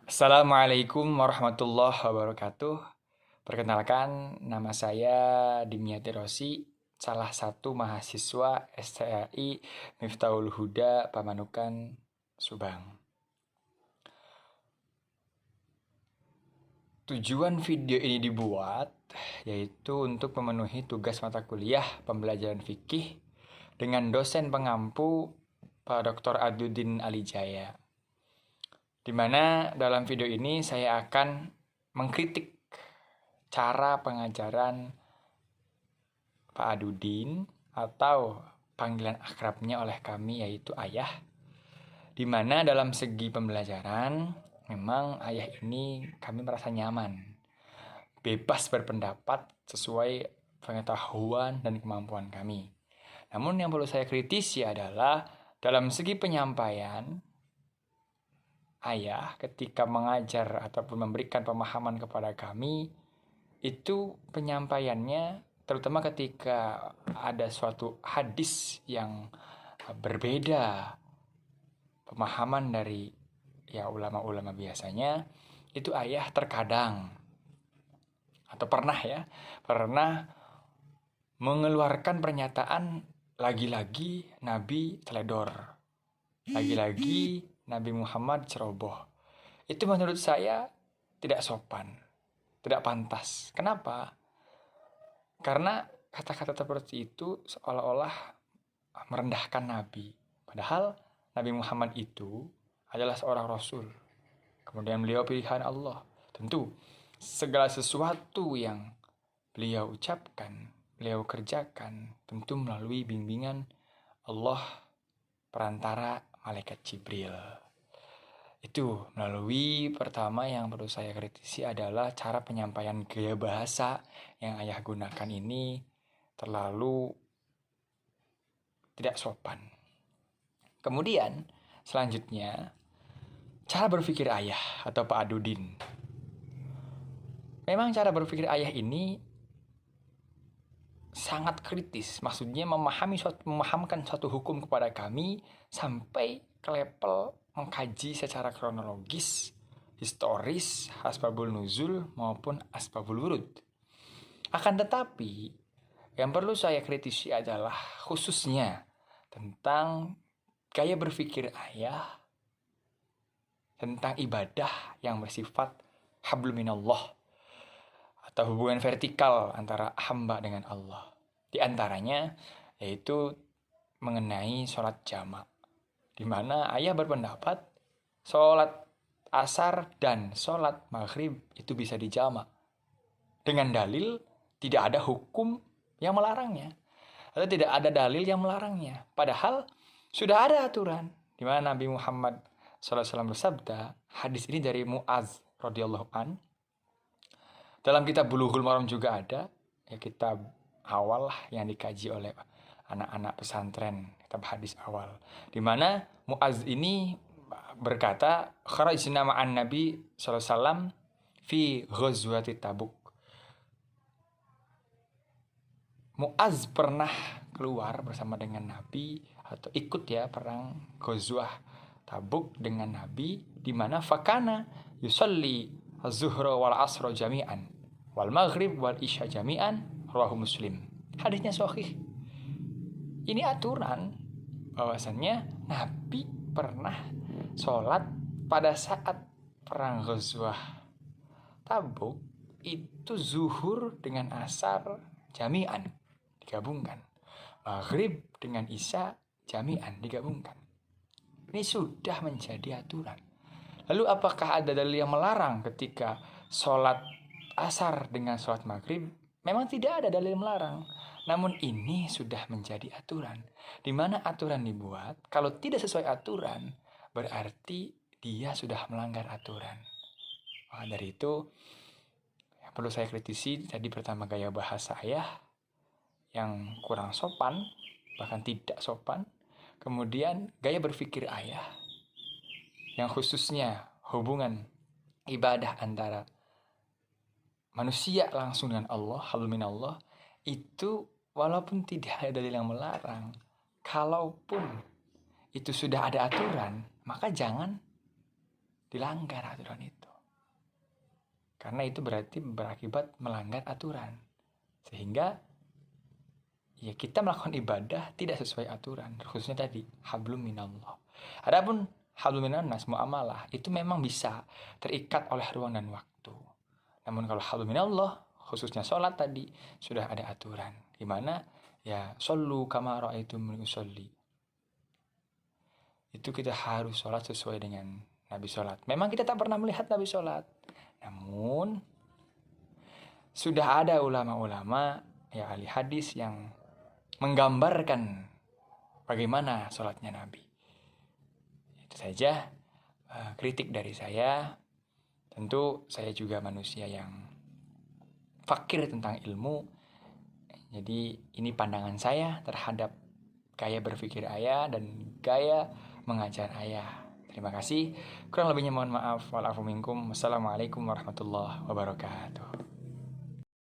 Assalamualaikum warahmatullahi wabarakatuh. Perkenalkan, nama saya Dimyati Rosi, salah satu mahasiswa STAI Miftahul Huda Pamanukan, Subang. Tujuan video ini dibuat yaitu untuk memenuhi tugas mata kuliah pembelajaran fikih dengan dosen pengampu Pak Dr. Adudin Alijaya. Di mana dalam video ini saya akan mengkritik cara pengajaran Pak Adudin atau panggilan akrabnya oleh kami yaitu ayah, di mana dalam segi pembelajaran memang ayah ini kami merasa nyaman, bebas berpendapat sesuai pengetahuan dan kemampuan kami. Namun yang perlu saya kritisi adalah dalam segi penyampaian ayah ketika mengajar ataupun memberikan pemahaman kepada kami, itu penyampaiannya terutama ketika ada suatu hadis yang berbeda pemahaman dari ulama-ulama biasanya, itu ayah terkadang atau pernah mengeluarkan pernyataan lagi-lagi Nabi teledor, lagi-lagi Nabi Muhammad ceroboh. Itu menurut saya tidak sopan, tidak pantas. Kenapa? Karena kata-kata seperti itu seolah-olah merendahkan Nabi. Padahal Nabi Muhammad itu adalah seorang Rasul. Kemudian beliau pilihan Allah. Tentu segala sesuatu yang beliau ucapkan, beliau kerjakan, tentu melalui bimbingan Allah perantara malaikat Jibril. Itu melalui pertama yang perlu saya kritisi adalah cara penyampaian gaya bahasa yang ayah gunakan ini terlalu tidak sopan. Kemudian selanjutnya cara berpikir ayah atau Pak Adudin. Memang cara berpikir ayah ini sangat kritis, maksudnya memahamkan suatu hukum kepada kami sampai ke level mengkaji secara kronologis, historis, asbabul nuzul maupun asbabul wurud. Akan tetapi, yang perlu saya kritisi adalah khususnya tentang gaya berpikir ayah, tentang ibadah yang bersifat hablum minallah atau hubungan vertikal antara hamba dengan Allah. Di antaranya yaitu mengenai sholat jamak, di mana ayah berpendapat sholat asar dan sholat maghrib itu bisa dijamak dengan dalil tidak ada hukum yang melarangnya atau tidak ada dalil yang melarangnya. Padahal sudah ada aturan di mana Nabi Muhammad SAW bersabda, hadis ini dari Mu'az radhiyallahu an. Dalam kitab Bulughul Maram juga ada, ya kitab awal yang dikaji oleh anak-anak pesantren, kitab hadis awal. Di mana Mu'az ini berkata, kharajna ma'an Nabi SAW fi ghazwati Tabuk. Mu'az pernah keluar bersama dengan Nabi atau ikut perang Ghazwah Tabuk dengan Nabi, di mana fakana yusalli az-zuhra wal asra jami'an wal maghrib wal isya jami'an, rawahu Muslim. Hadisnya sahih. Ini aturan bahwasannya Nabi pernah sholat pada saat perang Ghazwah Tabuk itu zuhur dengan asar jami'an digabungkan, maghrib dengan isya jami'an digabungkan. Ini sudah menjadi aturan. Lalu apakah ada dalil yang melarang ketika sholat asar dengan sholat maghrib? Memang tidak ada dalil melarang. Namun ini sudah menjadi aturan. Di mana aturan dibuat, kalau tidak sesuai aturan, berarti dia sudah melanggar aturan. Dari itu, yang perlu saya kritisi tadi pertama gaya bahasa ayah yang kurang sopan, bahkan tidak sopan. Kemudian gaya berpikir ayah yang khususnya hubungan ibadah antara manusia langsung dengan Allah, hablum minallah, itu walaupun tidak ada dalil yang melarang, kalaupun itu sudah ada aturan, maka jangan dilanggar aturan itu. Karena itu berarti berakibat melanggar aturan. Sehingga ya kita melakukan ibadah tidak sesuai aturan. Khususnya tadi, hablum minallah. Adapun hablum minannas, muamalah, itu memang bisa terikat oleh ruang dan waktu. Namun kalau hablum minallah, khususnya sholat tadi, sudah ada aturan. Dimana ya, shollu kama ra'aitumuni usolli. Itu kita harus sholat sesuai dengan Nabi sholat. Memang kita tak pernah melihat Nabi sholat. Namun sudah ada ulama-ulama ya ahli hadis yang menggambarkan bagaimana sholatnya Nabi. Itu saja kritik dari saya. Tentu saya juga manusia yang fakir tentang ilmu. Jadi ini pandangan saya terhadap gaya berpikir ayah dan gaya mengajar ayah. Terima kasih. Kurang lebihnya mohon maaf. Wa'alaikum. Wassalamualaikum warahmatullahi wabarakatuh.